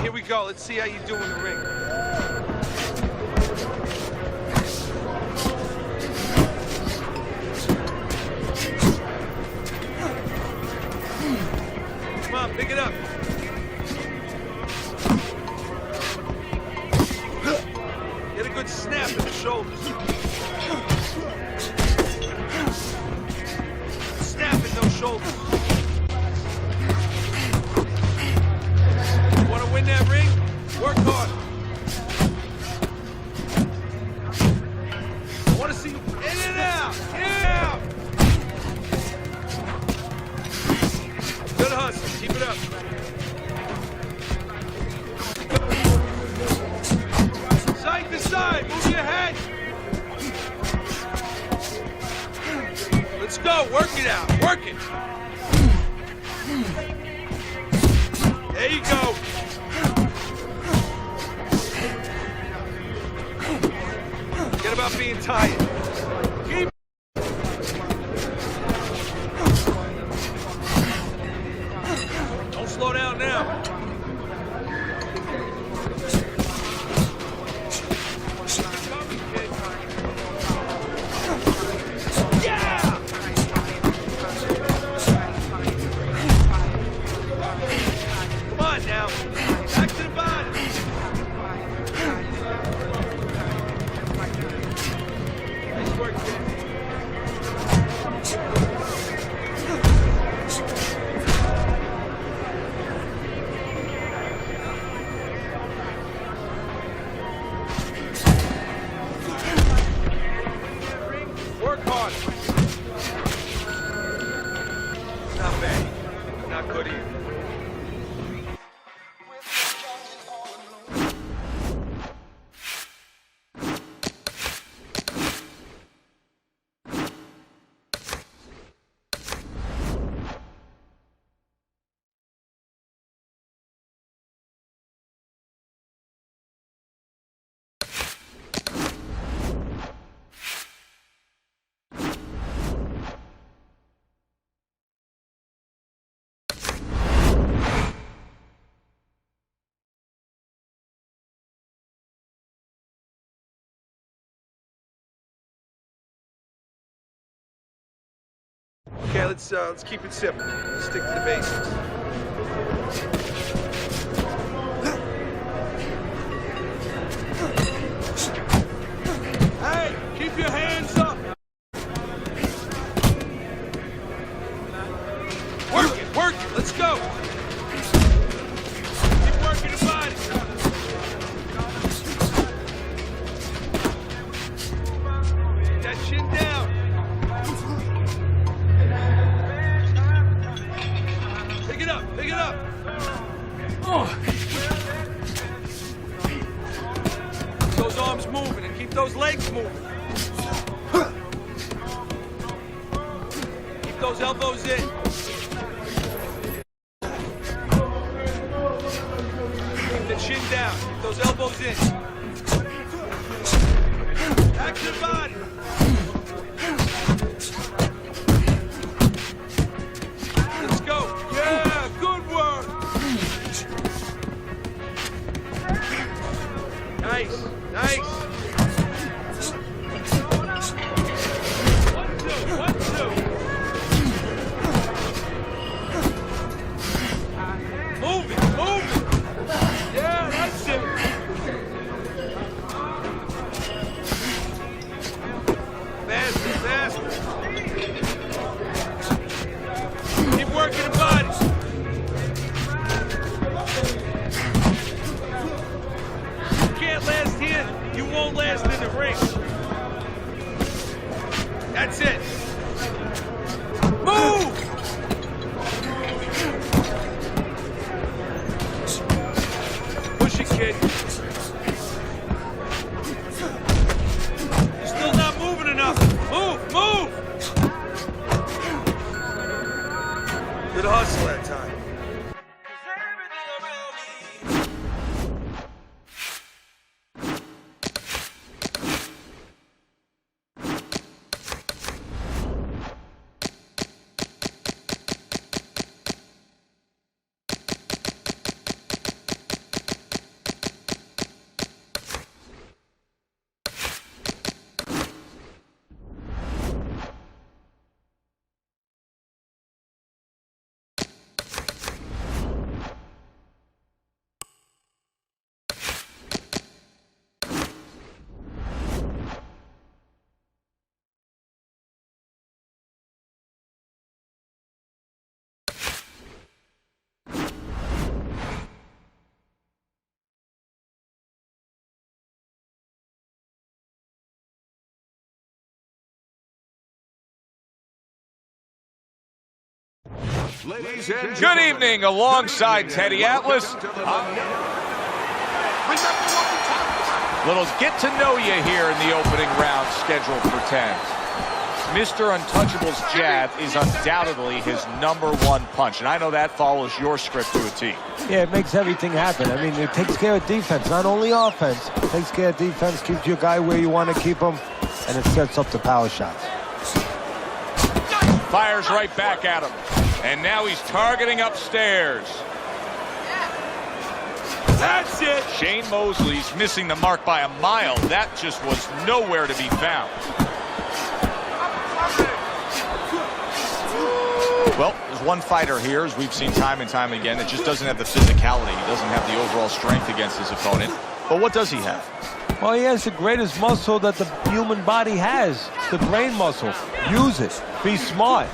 here we go. Let's see how you do in the ring. Come on, pick it up. Get a good snap in the shoulders. Snap in those shoulders. You want to win that ring? Work hard. I want to see you in and out. Yeah! Good hustle. Keep it up. Side to side. Move your head. Let's go. Work it out. Work it. There you go. Forget about being tired. Keep. Don't slow down now. Yeah! Come on now. Back to the body. Nice work, kid. Work hard. Not bad. Not good either. Okay, let's keep it simple. Stick to the basics. Hey, keep your hands up. Work it. Let's go. Keep working the body. Get that chin down. Pick it up. Keep those arms moving and keep those legs moving. Keep those elbows in. Keep the chin down. Keep those elbows in. Back to the body. Let's go. Yeah, good work. Nice. 1, 2. Move it. Yeah, that's it. Faster. Keep working the body. You can't last here, you won't last in the ring. That's it. Move! Push it, kid. You're still not moving enough. Move! Good hustle that time. Good evening, alongside Teddy Atlas. Little get to know you here in the opening round scheduled for 10. Mr. Untouchable's jab is undoubtedly his #1 punch, and I know that follows your script to a T. Yeah, it makes everything happen. I mean, it takes care of defense, not only offense. It takes care of defense, keeps your guy where you want to keep him, and it sets up the power shots. Fires right back at him, and now he's targeting upstairs. That's it. Shane Mosley's missing the mark by a mile. That just was nowhere to be found. Well, there's one fighter here, as we've seen time and time again, that just doesn't have the physicality. He doesn't have the overall strength against his opponent. But what does he have? Well, he has the greatest muscle that the human body has, the brain muscle. Use it. Be smart.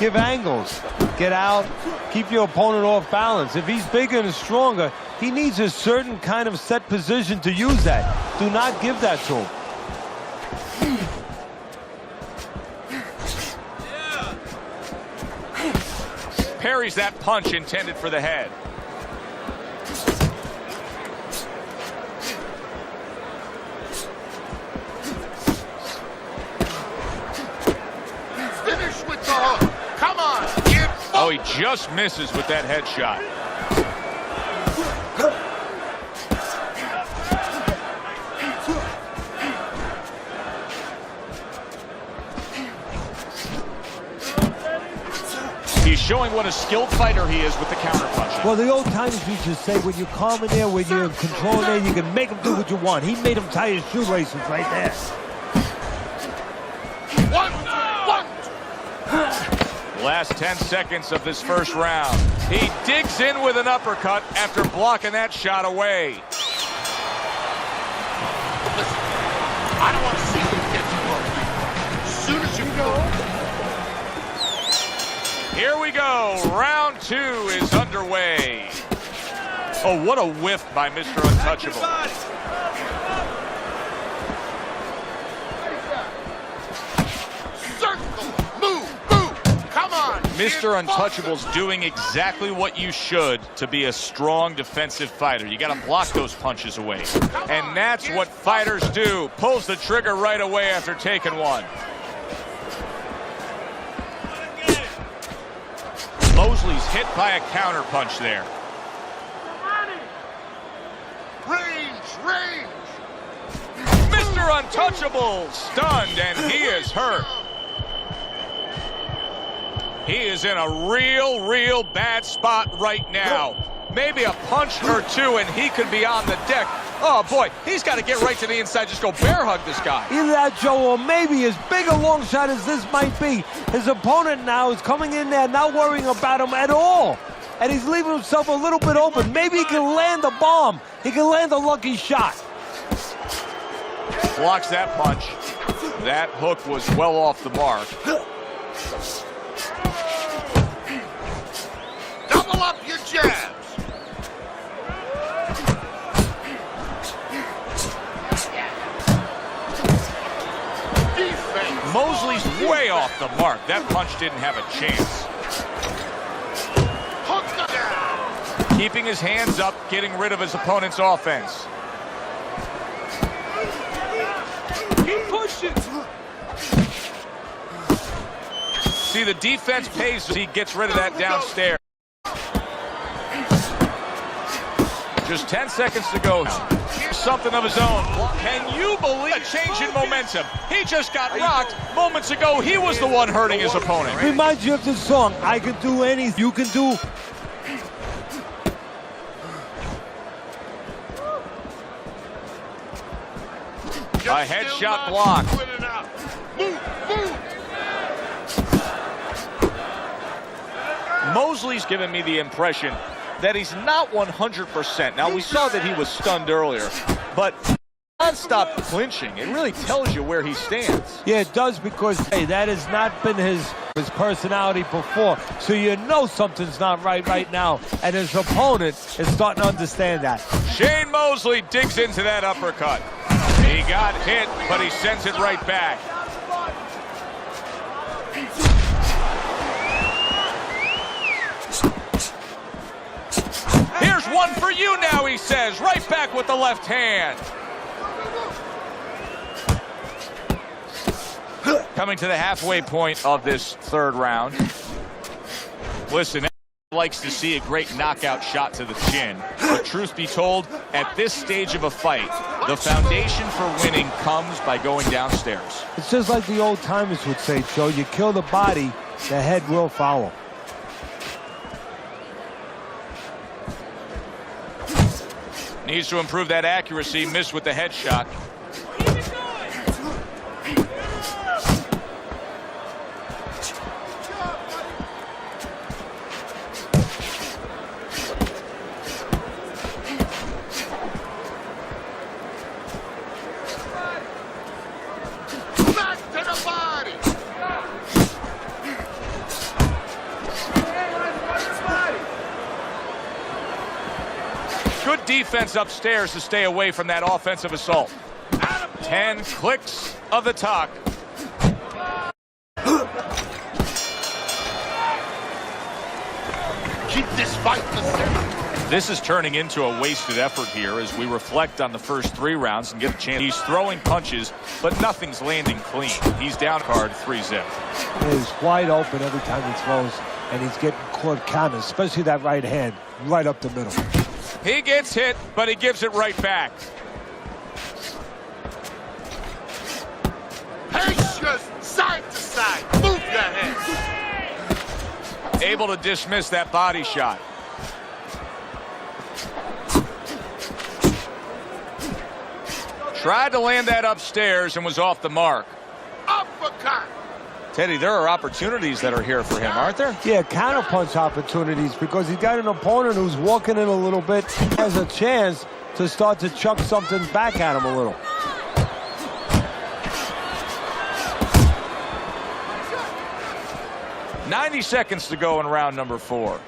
Give angles. Get out. Keep your opponent off balance. If he's bigger and stronger, he needs a certain kind of set position to use that. Do not give that to him. Parries that punch intended for the head. Finish with the hook. Come on. Oh, he just misses with that headshot. He's showing what a skilled fighter he is with the counterpunching. Well, the old timers used to say, when you're calm in there, when you're in control in there, you can make him do what you want. He made him tie his shoelaces right there. Last 10 seconds of this first round. He digs in with an uppercut after blocking that shot away. Listen, I don't want to see you get too close. As soon as you go. Here we go. Round 2 is underway. Oh, what a whiff by Mr. Untouchable. Mr. Untouchable's doing exactly what you should to be a strong defensive fighter. You got to block those punches away. And that's what fighters do. Pulls the trigger right away after taking one. Mosley's hit by a counter punch there. Range! Mr. Untouchable stunned, and he is hurt. He is in a real bad spot right now. Maybe a punch or two and he could be on the deck. Oh boy, he's got to get right to the inside, just go bear hug this guy. Either that, Joe, or maybe as big a long shot as this might be, his opponent now is coming in there not worrying about him at all. And he's leaving himself a little bit open. Maybe he can land a bomb. He can land a lucky shot. Blocks that punch. That hook was well off the mark. Double up your jabs. Defense. Mosley's way off the mark. That punch didn't have a chance. Hook down. Keeping his hands up, getting rid of his opponent's offense. Keep pushing. See, the defense pays as he gets rid of that downstairs. Just 10 seconds to go. Something of his own. Can you believe a change in momentum? He just got rocked. Moments ago, he was the one hurting his opponent. Reminds you of this song, I can do anything you can do. A headshot block. Mosley's given me the impression that he's not 100%. Now, we saw that he was stunned earlier, but non-stop clinching, it really tells you where he stands. Yeah, it does, because, hey, that has not been his personality before. So you know something's not right now, and his opponent is starting to understand that. Shane Mosley digs into that uppercut. He got hit, but he sends it right back. one for you now, he says. Right back with the left hand. Coming to the halfway point of this third round. Listen, likes to see a great knockout shot to the chin. But truth be told, at this stage of a fight, the foundation for winning comes by going downstairs. It's just like the old timers would say, Joe. You kill the body, the head will follow. Needs to improve that accuracy. Missed with the headshot. Good defense upstairs to stay away from that offensive assault. 10 clicks of the talk. Keep this fight the same. This is turning into a wasted effort here as we reflect on the first 3 rounds and get a chance. He's throwing punches, but nothing's landing clean. He's down card 3-zip. He's wide open every time he throws, and he's getting caught counters, especially that right hand, right up the middle. He gets hit, but he gives it right back. Patience, side to side. Move your head. Able to dismiss that body shot. Tried to land that upstairs and was off the mark. Uppercut. Teddy, there are opportunities that are here for him, aren't there? Yeah, counterpunch opportunities, because he's got an opponent who's walking in a little bit, has a chance to start to chuck something back at him a little. "90 seconds to go in round number 4.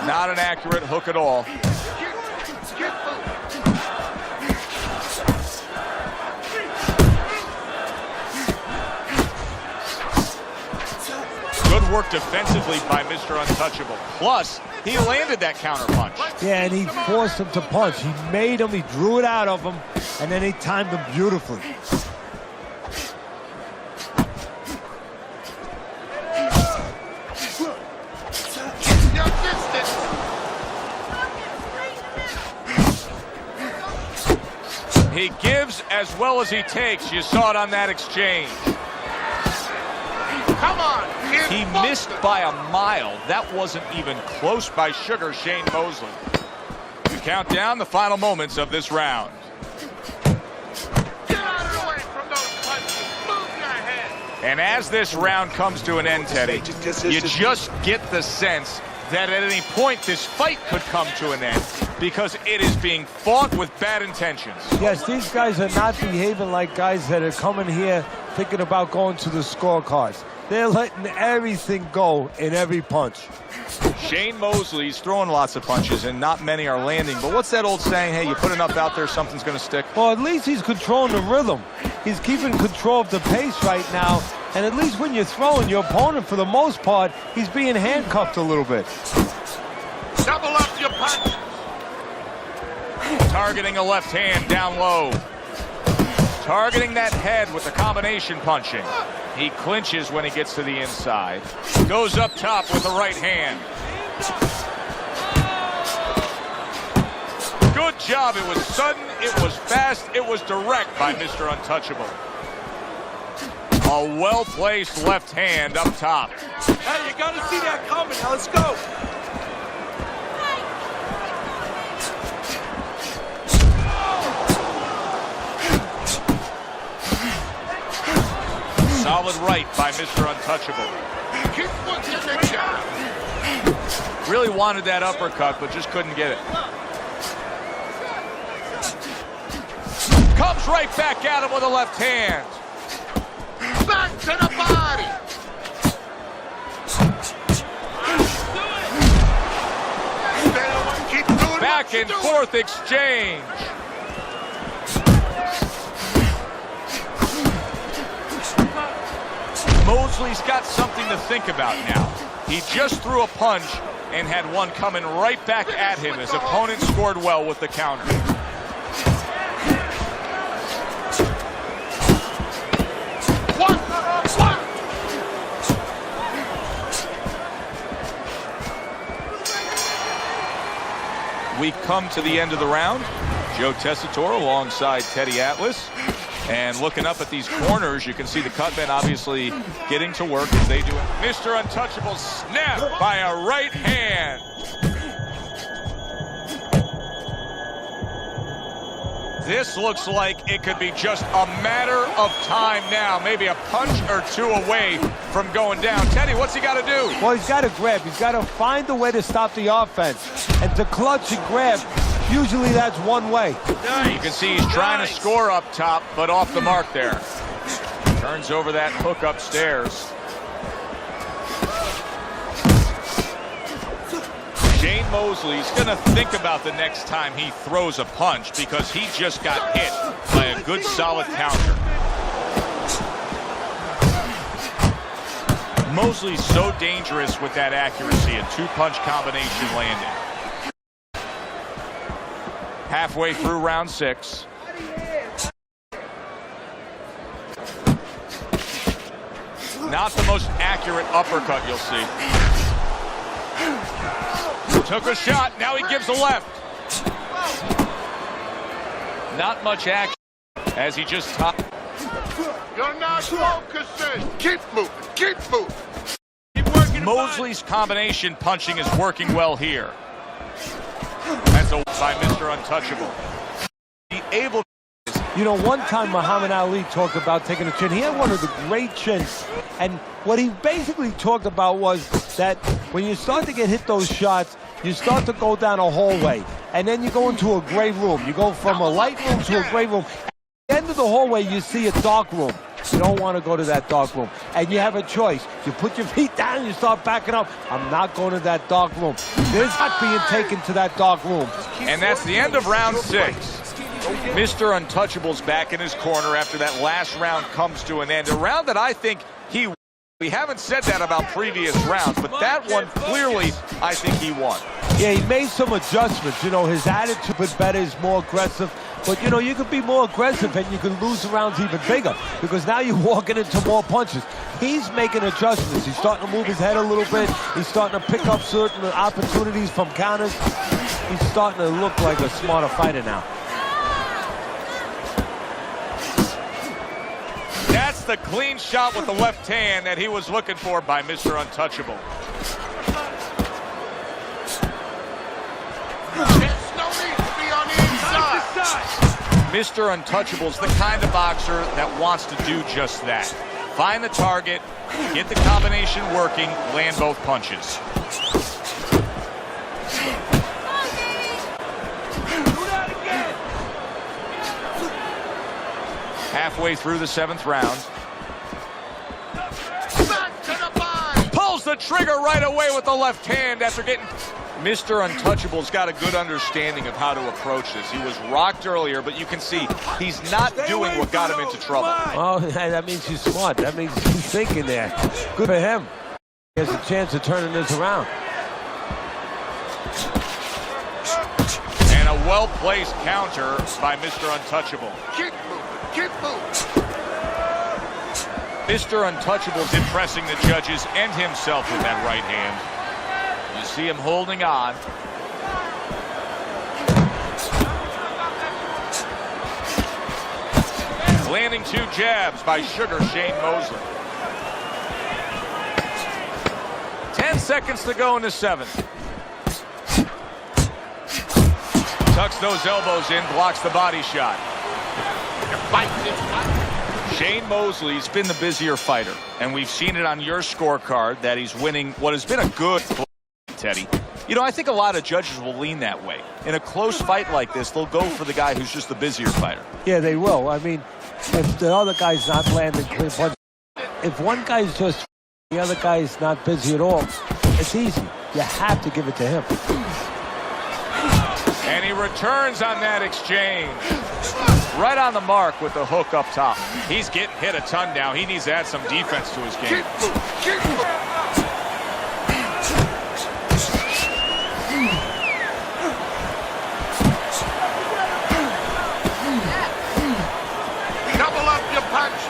Not an accurate hook at all. Good work defensively by Mr. Untouchable. Plus, he landed that counterpunch. Yeah, and he forced him to punch. He made him, he drew it out of him, and then he timed him beautifully. Your distance. He gives as well as he takes. You saw it on that exchange. Come on. He missed by a mile. That wasn't even close by Sugar Shane Mosley. To count down the final moments of this round. Get out of the way from those punches. Move your head. And as this round comes to an end, Teddy, you just get the sense that at any point this fight could come to an end because it is being fought with bad intentions. Yes, these guys are not behaving like guys that are coming here thinking about going to the scorecards. They're letting everything go in every punch. Shane Mosley's throwing lots of punches and not many are landing. But what's that old saying? Hey, you put enough out there, something's going to stick. Well, at least he's controlling the rhythm. He's keeping control of the pace right now. And at least when you're throwing, your opponent, for the most part, he's being handcuffed a little bit. Double up your punch. Targeting a left hand down low. Targeting that head with the combination punching. He clinches when he gets to the inside. Goes up top with the right hand. Good job. It was sudden, it was fast, it was direct by Mr. Untouchable. A well-placed left hand up top. Hey, you gotta see that coming. Now let's go. Solid right by Mr. Untouchable. Keep working the job. Really wanted that uppercut, but just couldn't get it. Comes right back at him with a left hand. Back to the body. Stay away. Keep doing Back what you're and doing. forth exchange. Mosley's got something to think about now. He just threw a punch and had one coming right back at him. His opponent scored well with the counter. We come to the end of the round. Joe Tessitore alongside Teddy Atlas. And looking up at these corners, you can see the cutmen obviously getting to work as they do it. Mr. Untouchable snap by a right hand. This looks like it could be just a matter of time now. Maybe a punch or two away from going down. Teddy, what's he got to do? Well, he's got to grab. He's got to find a way to stop the offense. And to clutch and grab, usually that's one way. Nice. You can see he's trying to score up top, but off the mark there. Turns over that hook upstairs. Shane Mosley's going to think about the next time he throws a punch because he just got hit by a good solid counter. Mosley's so dangerous with that accuracy, a two-punch combination landing. Halfway through round 6. Not the most accurate uppercut you'll see. Took a shot, now he gives a left. Not much action as he just topped. You're not focusing. Keep moving. Keep moving. Keep working. Mosley's combination punching is working well here. That's a by Mr. Untouchable. Be able. You know, one time Muhammad Ali talked about taking a chin. He had one of the great chins. And what he basically talked about was that when you start to get hit those shots, you start to go down a hallway. And then you go into a gray room. You go from a light room to a gray room. At the end of the hallway, you see a dark room. You don't want to go to that dark room. And you have a choice. You put your feet down and you start backing up. I'm not going to that dark room. There's not being taken to that dark room. And that's the end of round 6. Mr. Untouchable's back in his corner after that last round comes to an end. A round that I think we haven't said that about previous rounds, but that one clearly I think he won. Yeah, he made some adjustments. You know, his attitude was better, he's more aggressive. But, you know, you could be more aggressive and you can lose the rounds even bigger because now you're walking into more punches. He's making adjustments. He's starting to move his head a little bit. He's starting to pick up certain opportunities from counters. He's starting to look like a smarter fighter now. That's the clean shot with the left hand that he was looking for by Mr. Untouchable. There's no need to be on the inside. Mr. Untouchable's the kind of boxer that wants to do just that. Find the target, get the combination working, land both punches. Halfway through the 7th round. Back to the bind. Pulls the trigger right away with the left hand after getting... Mr. Untouchable's got a good understanding of how to approach this. He was rocked earlier, but you can see he's not doing what got him into trouble. Oh, that means he's smart. That means he's thinking there. Good for him. He has a chance of turning this around. And a well-placed counter by Mr. Untouchable. Keep moving. Keep moving. Mr. Untouchable's impressing the judges and himself with that right hand. You see him holding on. Landing 2 jabs by Sugar Shane Mosley. 10 seconds to go in the 7th. Tucks those elbows in, blocks the body shot. Shane Mosley's been the busier fighter, and we've seen it on your scorecard that he's winning what has been a good fight, Teddy. You know, I think a lot of judges will lean that way. In a close fight like this, they'll go for the guy who's just the busier fighter. Yeah, they will. I mean, if the other guy's not landing clean punches, if one guy's just the other guy's not busy at all, it's easy. You have to give it to him. And he returns on that exchange. Right on the mark with the hook up top. He's getting hit a ton now. He needs to add some defense to his game. Double up your punch.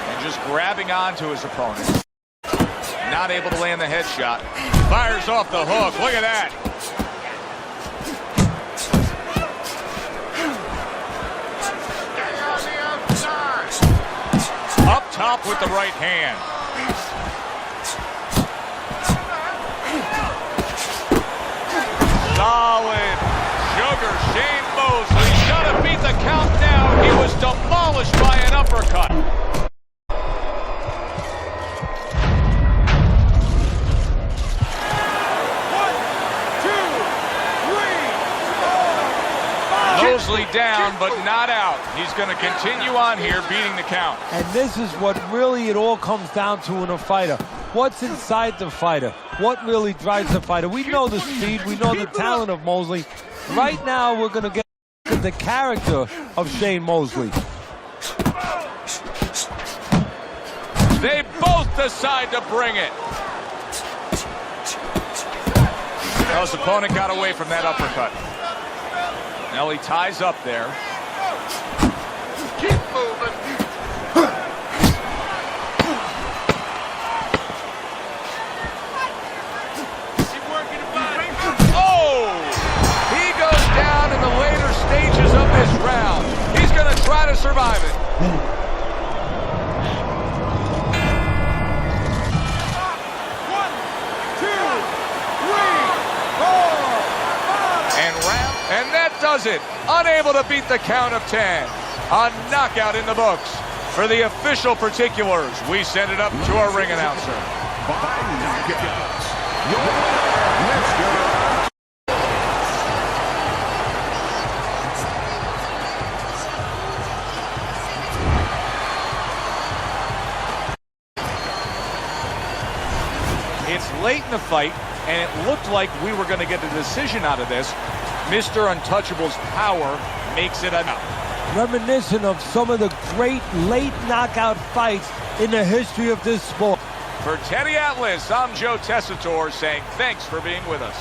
And just grabbing onto his opponent. Not able to land the headshot. Fires off the hook. Look at that. Up top with the right hand. Solid sugar. Shane Mosley's got to beat the count now. He was demolished by an uppercut. Mosley down, but not out. He's going to continue on here, beating the count. And this is what really it all comes down to in a fighter. What's inside the fighter? What really drives the fighter? We know the speed. We know the talent of Mosley. Right now, we're going to get the character of Shane Mosley. They both decide to bring it. Well, his opponent got away from that uppercut. Now he ties up there. Keep moving. Keep working the body. Oh! He goes down in the later stages of this round. He's going to try to survive it. And that does it. Unable to beat the count of 10. A knockout in the books. For the official particulars, we send it up to our ring announcer. By knockout. Let's go. It's late in the fight, and it looked like we were going to get a decision out of this. Mr. Untouchable's power makes it enough. Reminiscent of some of the great late knockout fights in the history of this sport. For Teddy Atlas, I'm Joe Tessitore saying thanks for being with us.